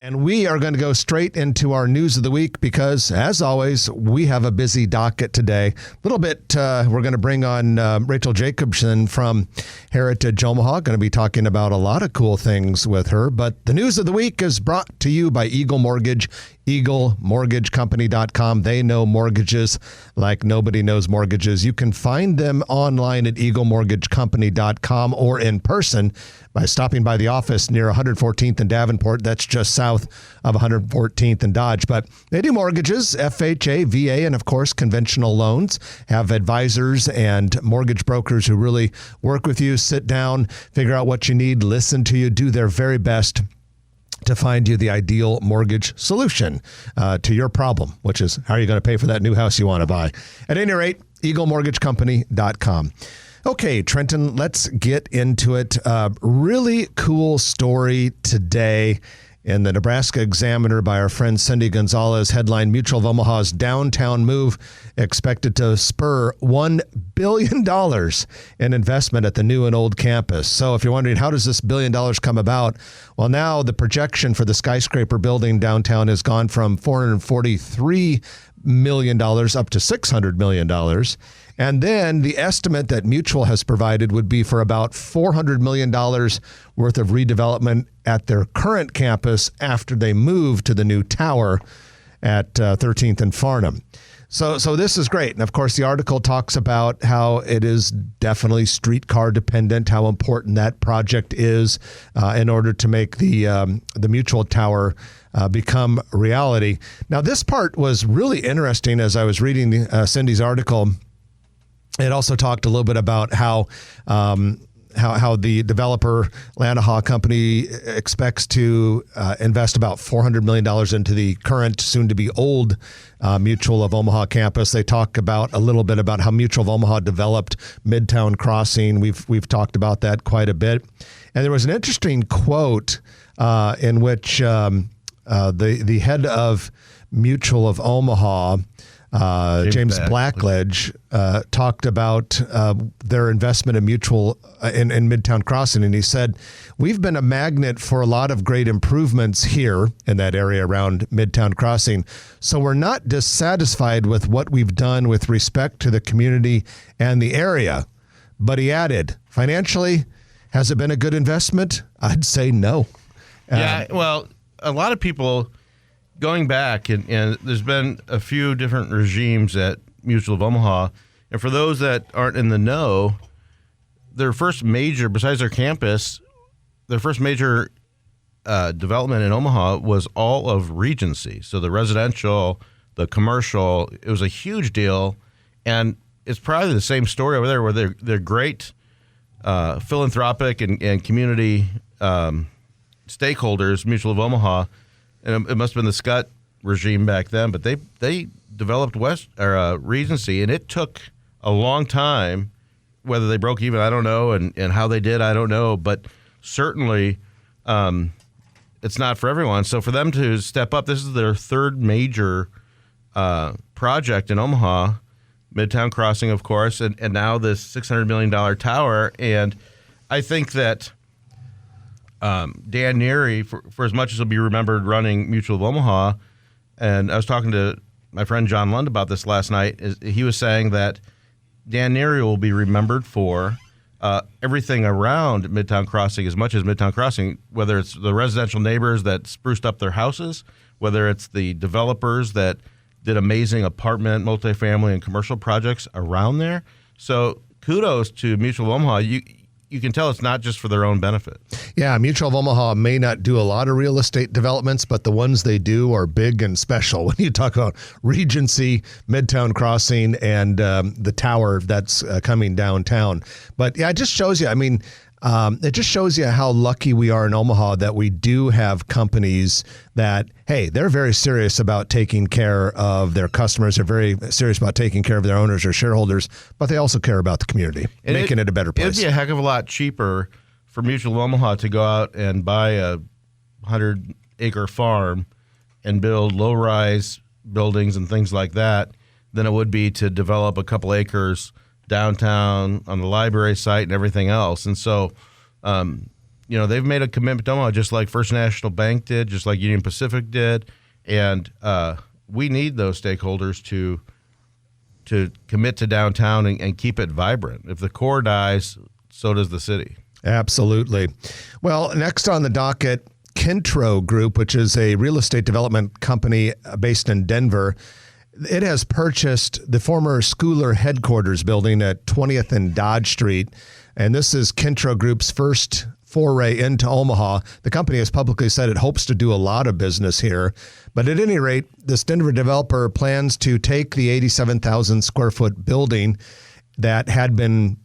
And we are going to go straight into our news of the week because, as always, we have a busy docket today. A little bit, we're going to bring on Rachel Jacobson from Heritage Omaha. Going to be talking about a lot of cool things with her. But the news of the week is brought to you by Eagle Mortgage, EagleMortgageCompany.com. They know mortgages like nobody knows mortgages. You can find them online at EagleMortgageCompany.com or in person by stopping by the office near 114th and Davenport. That's just south of 114th and Dodge. But they do mortgages, FHA, VA, and of course, conventional loans. Have advisors and mortgage brokers who really work with you, sit down, figure out what you need, listen to you, do their very best to find you the ideal mortgage solution to your problem, which is how are you going to pay for that new house you want to buy. At any rate, EagleMortgageCompany.com. Okay, Trenton, let's get into it. Really cool story today in the Nebraska Examiner by our friend Cindy Gonzalez. Headline, Mutual of Omaha's downtown move expected to spur $1 billion in investment at the new and old campus. So if you're wondering, how does this $1 billion come about? Well, now the projection for the skyscraper building downtown has gone from $443 million up to $600 million. And then the estimate that Mutual has provided would be for about $400 million worth of redevelopment at their current campus after they move to the new tower at 13th and Farnham. So this is great. And of course, the article talks about how it is definitely streetcar dependent, how important that project is in order to make the Mutual Tower become reality. Now, this part was really interesting as I was reading Cindy's article. It also talked a little bit about how the developer Lanahaw Company expects to invest about $400 million into the current, soon-to-be old Mutual of Omaha campus. They talk about a little bit about how Mutual of Omaha developed Midtown Crossing. We've talked about that quite a bit. And there was an interesting quote in which the head of Mutual of Omaha, James Blackledge, talked about their investment in Mutual in Midtown Crossing. And he said, we've been a magnet for a lot of great improvements here in that area around Midtown Crossing. So we're not dissatisfied with what we've done with respect to the community and the area. But he added, financially, has it been a good investment? I'd say no. Yeah, well, a lot of people going back, and there's been a few different regimes at Mutual of Omaha, and for those that aren't in the know, their first major, besides their campus, their first major development in Omaha was all of Regency. So the residential, the commercial, it was a huge deal, and it's probably the same story over there where they're great philanthropic and community stakeholders, Mutual of Omaha. And it must have been the Scott regime back then, but they developed Regency, and it took a long time. Whether they broke even, I don't know, and how they did, I don't know. But certainly, it's not for everyone. So for them to step up, this is their third major project in Omaha, Midtown Crossing, of course, and now this $600 million tower. And I think that Dan Neary, for as much as he'll be remembered running Mutual of Omaha, and I was talking to my friend John Lund about this last night, he was saying that Dan Neary will be remembered for everything around Midtown Crossing as much as Midtown Crossing, whether it's the residential neighbors that spruced up their houses, whether it's the developers that did amazing apartment, multifamily, and commercial projects around there. So kudos to Mutual of Omaha. You can tell it's not just for their own benefit. Yeah, Mutual of Omaha may not do a lot of real estate developments, but the ones they do are big and special. When you talk about Regency, Midtown Crossing, and the tower that's coming downtown. But yeah, it just shows you, it just shows you how lucky we are in Omaha that we do have companies that, hey, they're very serious about taking care of their customers. They're very serious about taking care of their owners or shareholders, but they also care about the community, and making it a better place. It'd be a heck of a lot cheaper for Mutual of Omaha to go out and buy a 100-acre farm and build low-rise buildings and things like that than it would be to develop a couple acres downtown on the library site and everything else. And so they've made a commitment to Omaha, just like First National Bank did, just like Union Pacific did, and we need those stakeholders to commit to downtown and keep it vibrant. If the core dies, so does the city. Absolutely. Well, next on the docket, Kintro Group, which is a real estate development company based in Denver. It has purchased the former Schooler headquarters building at 20th and Dodge Street. And this is Kintro Group's first foray into Omaha. The company has publicly said it hopes to do a lot of business here. But at any rate, this Denver developer plans to take the 87,000 square foot building that had been,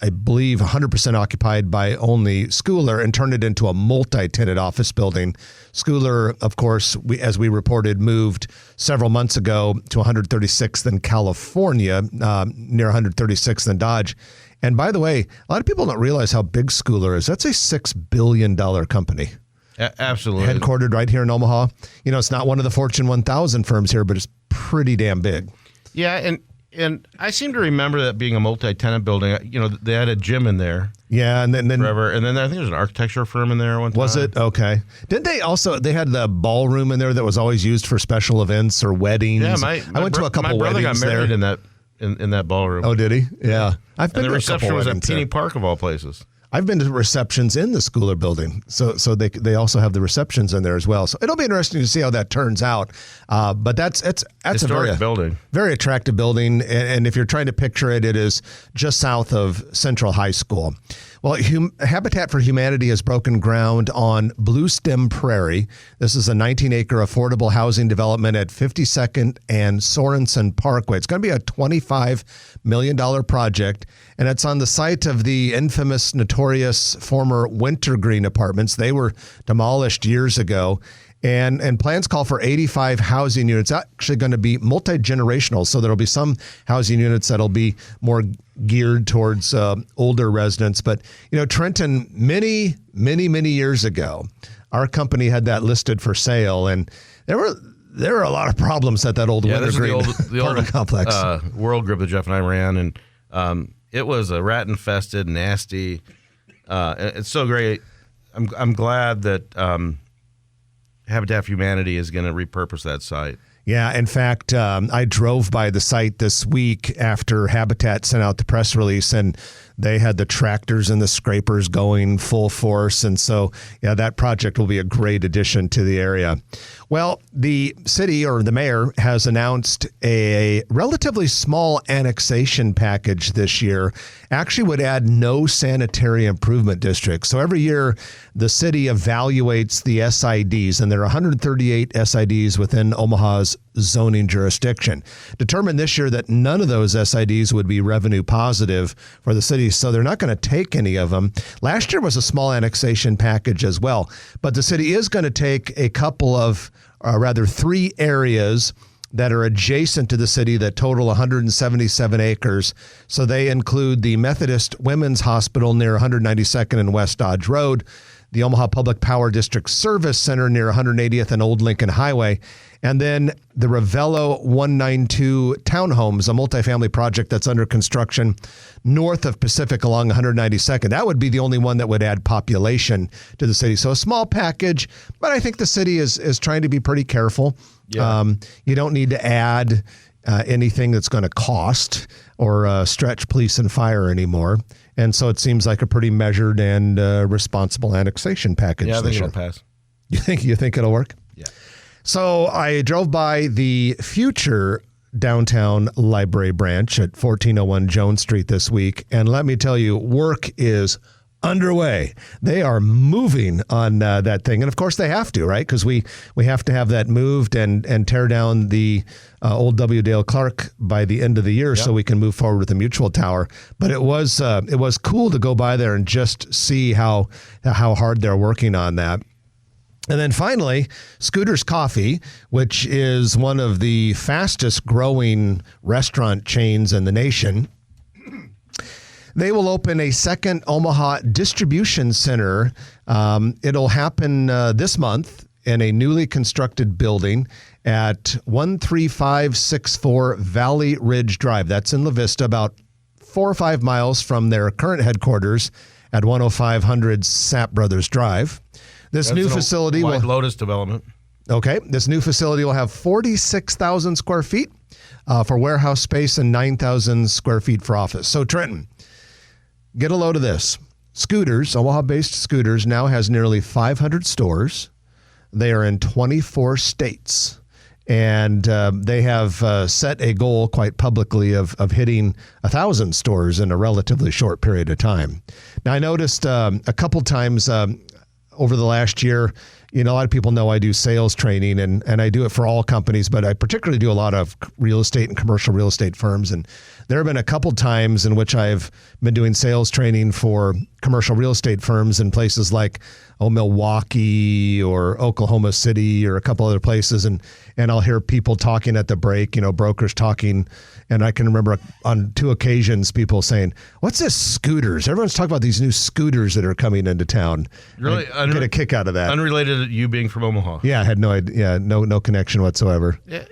I believe, 100% occupied by only Schooler and turn it into a multi-tenant office building. Schooler, of course, as we reported, moved several months ago to 136th in California, near 136th and Dodge. And by the way, a lot of people don't realize how big Schooler is. That's a $6 billion company. Absolutely. Headquartered right here in Omaha. It's not one of the Fortune 1000 firms here, but it's pretty damn big. Yeah, and I seem to remember that being a multi-tenant building. They had a gym in there. Yeah, and then forever. And then I think there was an architecture firm in there one time. Was it? Okay. Didn't they had the ballroom in there that was always used for special events or weddings? Yeah, I went to a couple weddings there. My brother got married in that ballroom. Oh, did he? Yeah. I've been and the to a couple reception was at weddings Peony there. Park of all places. I've been to receptions in the Schooler building, so they also have the receptions in there as well. So it'll be interesting to see how that turns out. But that's Historic a building, very attractive building, and if you're trying to picture it, it is just south of Central High School. Well, Habitat for Humanity has broken ground on Blue Stem Prairie. This is a 19-acre affordable housing development at 52nd and Sorensen Parkway. It's going to be a $25 million project, and it's on the site of the infamous, notorious former Wintergreen apartments. They were demolished years ago. And plans call for 85 housing units, actually going to be multi-generational. So there'll be some housing units that'll be more geared towards older residents. But, Trenton, many, many, many years ago, our company had that listed for sale. And there were a lot of problems at that old Wintergreen apartment complex. World Group that Jeff and I ran. And it was a rat-infested, nasty. It's so great. I'm glad that Habitat for Humanity is going to repurpose that site. Yeah, in fact, I drove by the site this week after Habitat sent out the press release, and they had the tractors and the scrapers going full force. And so, yeah, that project will be a great addition to the area. Well, the city or the mayor has announced a relatively small annexation package this year. Actually would add no sanitary improvement districts. So every year the city evaluates the SIDs, and there are 138 SIDs within Omaha's zoning jurisdiction. Determined this year that none of those SIDs would be revenue positive for the city, so they're not going to take any of them. Last year was a small annexation package as well, but the city is going to take a couple of, three areas that are adjacent to the city that total 177 acres. So they include the Methodist Women's Hospital near 192nd and West Dodge Road, the Omaha Public Power District Service Center near 180th and Old Lincoln Highway, and then the Ravello 192 Townhomes, a multifamily project that's under construction north of Pacific along 192nd. That would be the only one that would add population to the city. So a small package, but I think the city is trying to be pretty careful. Yeah. You don't need to add anything that's going to cost or stretch police and fire anymore. And so it seems like a pretty measured and responsible annexation package. Yeah, I think this it'll year. pass. You think it'll work? Yeah. So I drove by the future downtown library branch at 1401 Jones Street this week, and let me tell you, work is underway. They are moving on that thing, and of course they have to, right? Because we have to have that moved and tear down the old W. Dale Clark by the end of the year, so we can move forward with the Mutual Tower. But it was cool to go by there and just see how hard they're working on that. And then finally, Scooter's Coffee, which is one of the fastest growing restaurant chains in the nation. They will open a second Omaha distribution center. It'll happen this month in a newly constructed building at 13564 Valley Ridge Drive. That's in La Vista, about 4 or 5 miles from their current headquarters at 10500 Sapp Brothers Drive. This new facility will Lotus development. Okay, this new facility will have 46,000 square feet for warehouse space and 9,000 square feet for office. So Trenton, get a load of this. Scooters, Omaha-based Scooters, now has nearly 500 stores. They are in 24 states. And they have set a goal quite publicly of hitting 1,000 stores in a relatively short period of time. Now, I noticed a couple times over the last year, a lot of people know I do sales training, and I do it for all companies, but I particularly do a lot of real estate and commercial real estate firms. And there have been a couple times in which I've been doing sales training for commercial real estate firms in places like Milwaukee or Oklahoma City or a couple other places. And I'll hear people talking at the break, brokers talking. And I can remember on 2 occasions people saying, "What's this scooters? Everyone's talking about these new scooters that are coming into town." Really? I get a kick out of that. Unrelated to you being from Omaha. Yeah, I had no idea. Yeah, no connection whatsoever. Yeah,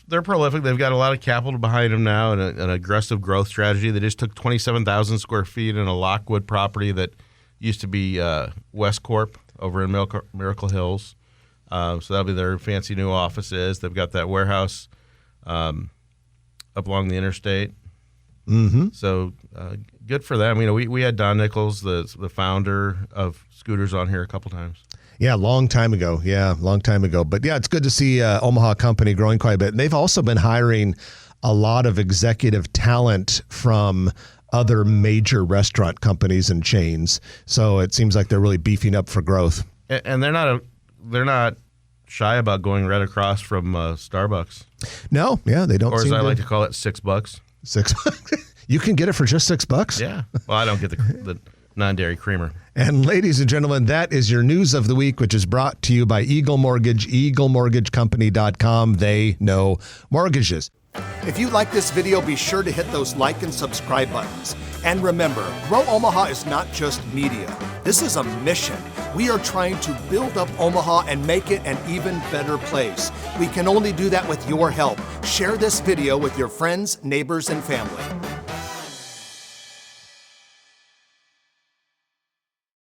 they're prolific. They've got a lot of capital behind them now and an aggressive growth strategy. They just took 27,000 square feet in a Lockwood property that used to be West Corp over in Miracle Hills. So that'll be their fancy new offices. They've got that warehouse up along the interstate. Mm-hmm. So good for them. We had Don Nichols, the founder of Scooters, on here a couple times. Yeah, long time ago. But yeah, it's good to see Omaha company growing quite a bit. And they've also been hiring a lot of executive talent from other major restaurant companies and chains. So it seems like they're really beefing up for growth. And they're not shy about going right across from Starbucks. No, yeah, they don't. Or as I like to call it, $6. $6. You can get it for just $6. Yeah. Well, I don't get the non-dairy creamer. And ladies and gentlemen, that is your news of the week, which is brought to you by Eagle Mortgage, eaglemortgagecompany.com. They know mortgages. If you like this video, be sure to hit those like and subscribe buttons. And remember, Grow Omaha is not just media. This is a mission. We are trying to build up Omaha and make it an even better place. We can only do that with your help. Share this video with your friends, neighbors, and family.